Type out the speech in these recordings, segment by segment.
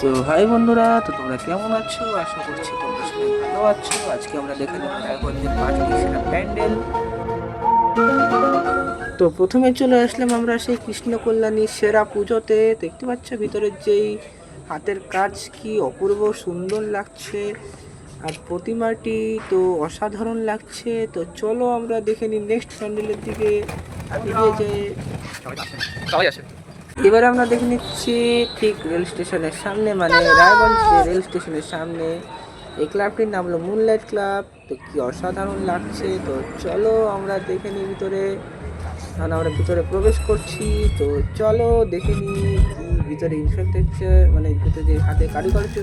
So high বন্ধুরা, তো তোমরা কেমন আছো? আশা করছি তোমরা সবাই ভালো আছো। আজকে আমরা দেখে নেব রায়গঞ্জের পাঁচটি সেরা প্যান্ডেল। তো প্রথমে চলে আসলাম আমরা সেই কৃষ্ণ কল্যাণী সেরা পুজোতে। দেখতে পাচ্ছ ভিতরের যেই হাতের কাজ কি অপূর্ব সুন্দর লাগছে, আর প্রতিমাটি তো অসাধারণ লাগছে। তো চলো আমরা দেখে নিই নেক্সট প্যান্ডেলের দিকে এগিয়ে যাই। সবাই আসে। এবার আমরা দেখে নিচ্ছি ঠিক রেল স্টেশনের সামনে, মানে রায়গঞ্জ রেল স্টেশনের সামনে এই ক্লাবটির নাম হলো মুনলাইট ক্লাব। তো কি অসাধারণ লাগছে। তো চলো আমরা দেখে নিই ভিতরে। কারণ আমরা ভিতরে প্রবেশ করছি, তো চলো দেখে নিই কি ভিতরে ইনফ্রাস্ট্রাকচার, মানে ভিতরে যে হাতে কারিগর্য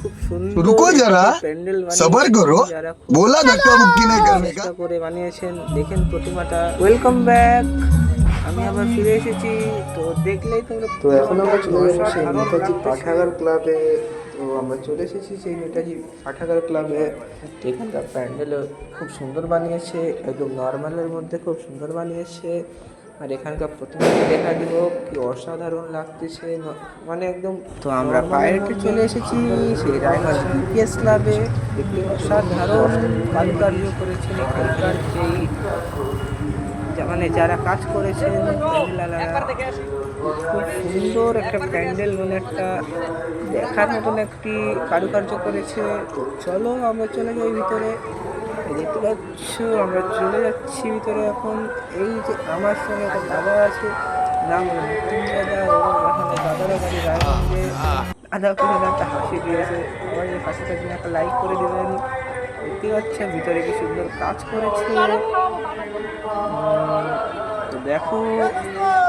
খুব সুন্দর। रुको जरा প্যান্ডেল सबर करो যারা बोला धक्का मुक्की नहीं करने का চেষ্টা করে বানিয়েছেন। দেখেন প্রতিমাটা। ওয়েলকাম ব্যাক, আমি আবার ফিরে এসেছি। তো দেখলেই তোমরা, তো এখন আমরা চলে যাবো সেই নেতাজি পাঠাগার ক্লাবে। তো আমরা চলে এসেছি সেই নেতাজি পাঠাগার ক্লাবে। এখানকার প্যান্ডেল খুব সুন্দর বানিয়েছে, একদম নর্মালের মধ্যে খুব সুন্দর বানিয়েছে। আর এখানকার প্রতিমাটি দেখা দিব কি অসাধারণ লাগতেছে, মানে একদম। তো আমরা পায়ে হেঁটে চলে এসেছি সেই রায়গঞ্জ বিপিএস ক্লাবে। দেখতে অসাধারণ কারুকার্য করেছেন এখানকার যেই মানে যারা কাজ করেছেন প্যান্ডেলালারা। খুব সুন্দর একটা প্যান্ডেল, মানে একটা দেখার মতন একটি কারুকার্য করেছে। তো চলো আমরা চলে যাই ভিতরে। দেখতে পাচ্ছ আমরা চলে যাচ্ছি ভিতরে এখন। এই যে আমার সঙ্গে একটা দাদা আছে, নাম হলো মৃত্যুঞ্জয় দা। এবং এখানে দাদারা বাড়ি রায়গঞ্জে। দাদা করে একটা হাসি দিয়েছে, সবাই হাসিটার জন্য একটা লাইক করে দেবেন। দেখতে পাচ্ছেন ভিতরে কি সুন্দর কাজ করেছে। তো দেখো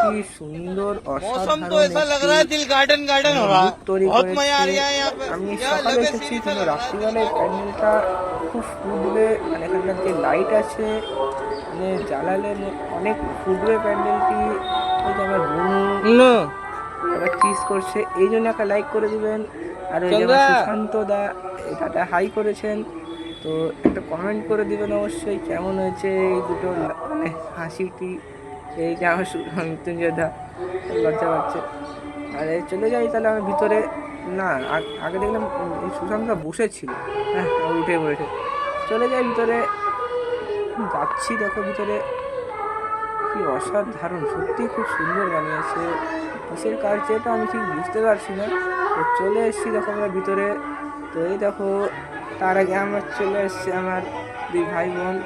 কি সুন্দর অসাধারণ তৈরি করেছে। আমি সকালে এসেছি, কিন্তু রাত্রিবেলায় প্যান্ডেলটা খুব ফুটবে। মানে এখানকার যে লাইট আছে, মানে জ্বালালে অনেক ফুটবে প্যান্ডেলটি। ওই যে আমার বোন আবার চিজ করছে, এই জন্য একটা লাইক করে দিবেন। আর ওই যে আমার সুশান্ত দা এটা হাই করেছেন, তো একটা কমেন্ট করে দিবেন অবশ্যই কেমন হয়েছে এই দুটো মানে হাসিটি। এই যে আমার মৃত্যুঞ্জয় দা লজ্জা পাচ্ছে। আরে চলে যাই তাহলে আমি ভিতরে। না, আগে দেখলাম এই সুশান্ত বসেছিল, হ্যাঁ উঠে পড়েছে। চলে যাই ভিতরে, যাচ্ছি। দেখো ভিতরে কি অসাধারণ, সত্যি খুব সুন্দর বানিয়েছে। কিসের কাজ এটা আমি ঠিক বুঝতে পারছি না। তো চলে এসেছি দেখো আমরা ভিতরে। তো এই দেখো, তার আগে আমার চলে এসছে আমার দুই ভাই বোন।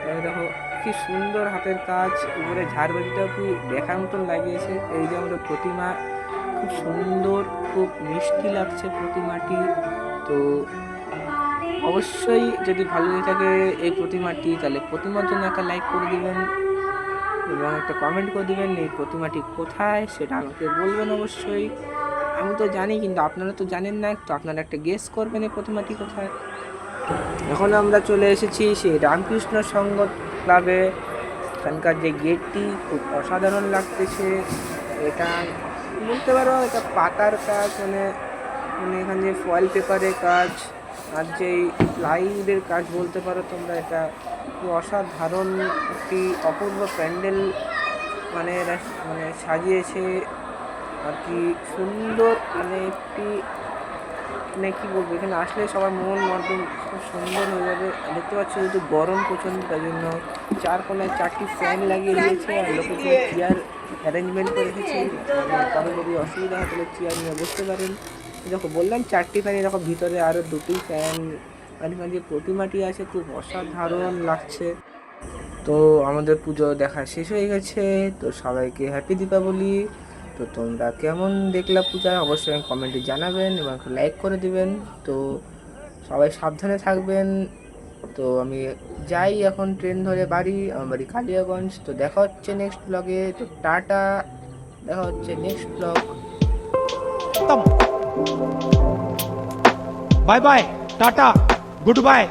তাই দেখো কি সুন্দর হাতের কাজ, উপরে ঝাড়বাতিটাও কি দেখার মতন লাগিয়েছে। এই যে আমাদের প্রতিমা, খুব সুন্দর, খুব মিষ্টি লাগছে প্রতিমাটি। তো অবশ্যই যদি ভালো লেগে থাকে এই প্রতিমাটি, তাহলে প্রতিমার জন্য একটা লাইক করে দিবেন এবং একটা কমেন্ট করে দিবেন এই প্রতিমাটি কোথায় সেটা আমাকে বলবেন অবশ্যই। আমি তো জানি, কিন্তু আপনারা তো জানেন না, তো আপনারা একটা গেস করবেন এই প্রতিমাটি কোথায়। এখন আমরা চলে এসেছি সেই রামকৃষ্ণ সংঘ ক্লাবে। এখানকার যে গেটটি খুব অসাধারণ লাগতেছে। এটা বলতে পারো এটা পাতার কাজ, মানে মানে এখানে যে ফয়েল পেপারের কাজ আর যেই প্লাইউডের কাজ বলতে পারো তোমরা। এটা খুব অসাধারণ একটি অপূর্ব প্যান্ডেল, মানে এরা মানে সাজিয়েছে আর কি সুন্দর। মানে একটি মানে কী বলবো, এখানে আসলে সবার মন মর্দন খুব সুন্দর হয়ে যাবে। দেখতে পাচ্ছি যেহেতু গরম প্রচণ্ড, তাই জন্য চার কোনায় 4টি ফ্যান লাগিয়ে দিয়েছে আর লোকের জন্য চেয়ার অ্যারেঞ্জমেন্ট করে রেখেছে। মানে কারো যদি অসুবিধা হয় তাহলে চেয়ার নিয়ে বসতে পারেন। দেখো বললাম 4টি ফ্যান, এরকম ভিতরে আরও 2টি ফ্যান। আর এখানে যে প্রতিমাটি আছে খুব অসাধারণ লাগছে। তো আমাদের পুজো দেখা শেষ হয়ে গেছে। তো সবাইকে হ্যাপি দীপাবলি। তো তোমরা কেমন দেখলা পূজা অবশ্যই কমেন্টে জানাবেন এবং একটা লাইক করে দিবেন। তো সবাই সাবধানে থাকবেন। তো আমি যাই এখন ট্রেন ধরে বাড়ি, আমার বাড়ি কালিয়াগঞ্জ। তো দেখা হচ্ছে নেক্সট ব্লগে। তো টাটা, দেখা হচ্ছে next blog. Bye bye tata good bye.